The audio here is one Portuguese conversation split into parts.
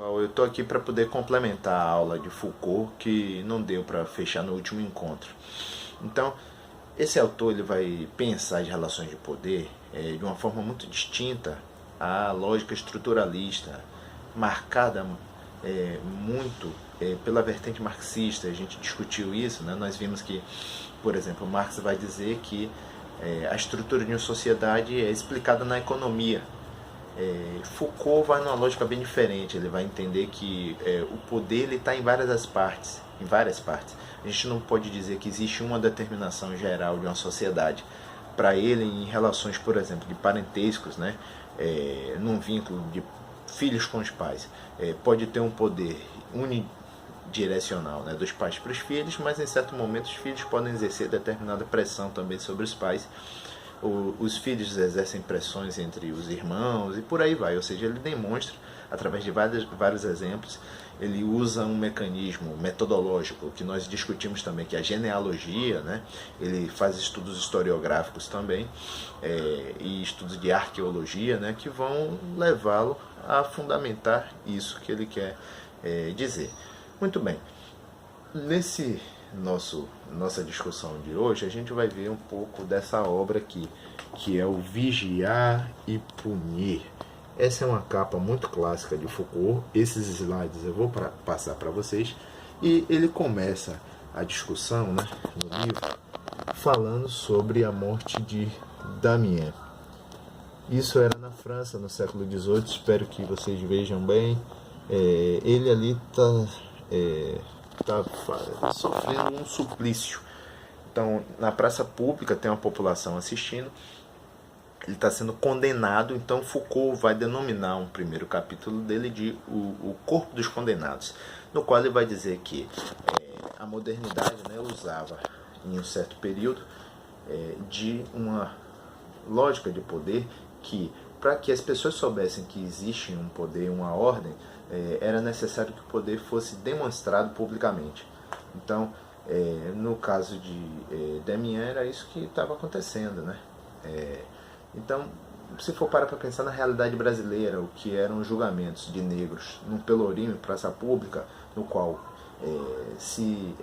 Eu estou aqui para poder complementar a aula de Foucault que não deu para fechar no último encontro. Então, esse autor ele vai pensar as relações de poder de uma forma muito distinta à lógica estruturalista, marcada muito pela vertente marxista. A gente discutiu isso, né? Nós vimos que, por exemplo, Marx vai dizer que a estrutura de uma sociedade é explicada na economia. Foucault vai numa lógica bem diferente. Ele vai entender que o poder está em várias partes, A gente não pode dizer que existe uma determinação geral de uma sociedade. Para ele, em relações, por exemplo, de parentescos, né, num vínculo de filhos com os pais, pode ter um poder unidirecional, né, dos pais para os filhos, mas em certo momento os filhos podem exercer determinada pressão também sobre os pais. Os filhos exercem pressões entre os irmãos e por aí vai. Ou seja, ele demonstra, através de vários exemplos, ele usa um mecanismo metodológico que nós discutimos também, que é a genealogia, né? Ele faz estudos historiográficos também e estudos de arqueologia, né? Que vão levá-lo a fundamentar isso que ele quer dizer. Muito bem, nossa discussão de hoje, a gente vai ver um pouco dessa obra aqui, que é o Vigiar e Punir. Essa é uma capa muito clássica de Foucault. Esses slides eu vou passar para vocês. E ele começa a discussão, né, no livro, falando sobre a morte de Damien. Isso era na França, no século XVIII. Espero que vocês vejam bem. Ele ali está sofrendo um suplício. Então, na praça pública tem uma população assistindo. Ele está sendo condenado. Então Foucault vai denominar um primeiro capítulo dele de o corpo dos condenados, no qual ele vai dizer que a modernidade, né, usava em um certo período de uma lógica de poder que, para que as pessoas soubessem que existe um poder, uma ordem, era necessário que o poder fosse demonstrado publicamente. Então, no caso de Damien, era isso que estava acontecendo, né? Então, se for parar para pensar na realidade brasileira, o que eram os julgamentos de negros num pelourinho em praça pública, no qual se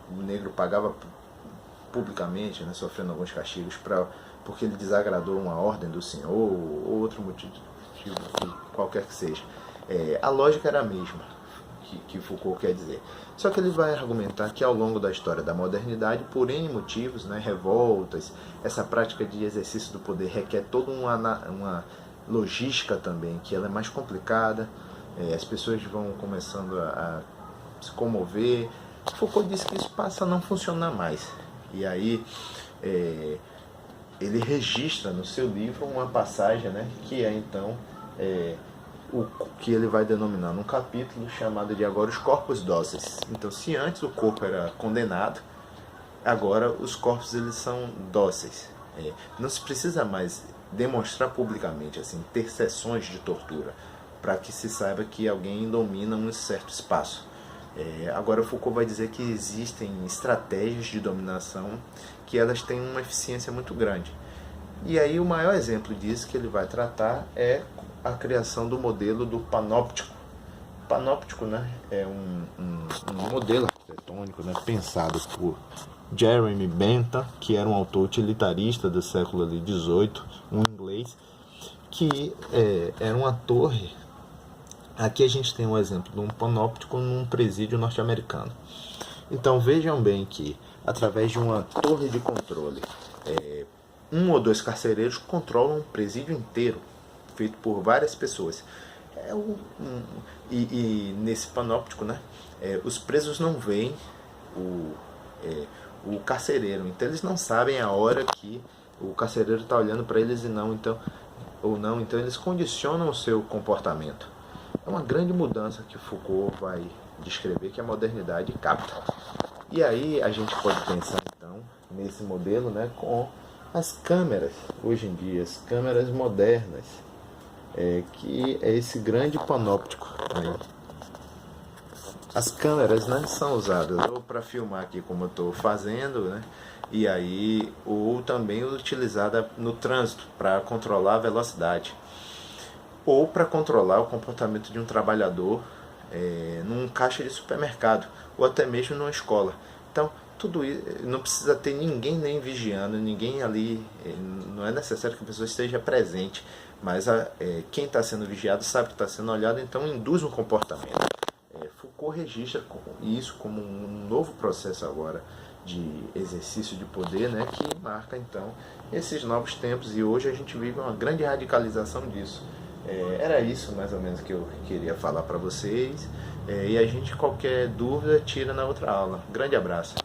o negro pagava publicamente, né, sofrendo alguns castigos porque ele desagradou uma ordem do senhor ou outro motivo qualquer que seja, a lógica era a mesma que Foucault quer dizer. Só que ele vai argumentar que ao longo da história da modernidade, por N motivos, né, revoltas, essa prática de exercício do poder requer toda uma logística também, que ela é mais complicada, as pessoas vão começando a se comover. Foucault disse que isso passa a não funcionar mais. E aí ele registra no seu livro uma passagem, né, que é então o que ele vai denominar num capítulo chamado de agora os corpos dóceis. Então, se antes o corpo era condenado, agora os corpos eles são dóceis. Não se precisa mais demonstrar publicamente, assim, ter sessões de tortura para que se saiba que alguém domina um certo espaço. Agora Foucault vai dizer que existem estratégias de dominação que elas têm uma eficiência muito grande. E aí o maior exemplo disso que ele vai tratar é a criação do modelo do panóptico. Panóptico, né, é um modelo arquitetônico, né, pensado por Jeremy Bentham, que era um autor utilitarista do século XVIII, um inglês, que era uma torre. Aqui a gente tem um exemplo de um panóptico num presídio norte-americano. Então vejam bem que, através de uma torre de controle, um ou dois carcereiros controlam um presídio inteiro, feito por várias pessoas. E nesse panóptico, né, os presos não veem o carcereiro, então eles não sabem a hora que o carcereiro está olhando para eles então eles condicionam o seu comportamento. É uma grande mudança que Foucault vai descrever, que a modernidade capta. E aí a gente pode pensar então nesse modelo, né, com as câmeras, hoje em dia, as câmeras modernas, que é esse grande panóptico, né? As câmeras, né, são usadas ou para filmar aqui como eu estou fazendo, né, e aí, ou também utilizada no trânsito para controlar a velocidade. ou para controlar o comportamento de um trabalhador num caixa de supermercado, ou até mesmo numa escola. Então, tudo isso, não precisa ter ninguém nem vigiando, ninguém ali, não é necessário que a pessoa esteja presente, mas quem está sendo vigiado sabe que está sendo olhado, então induz um comportamento. Foucault registra isso como um novo processo agora de exercício de poder, né, que marca então esses novos tempos, e hoje a gente vive uma grande radicalização disso. Era isso mais ou menos que eu queria falar para vocês, e a gente, qualquer dúvida, tira na outra aula. Grande abraço.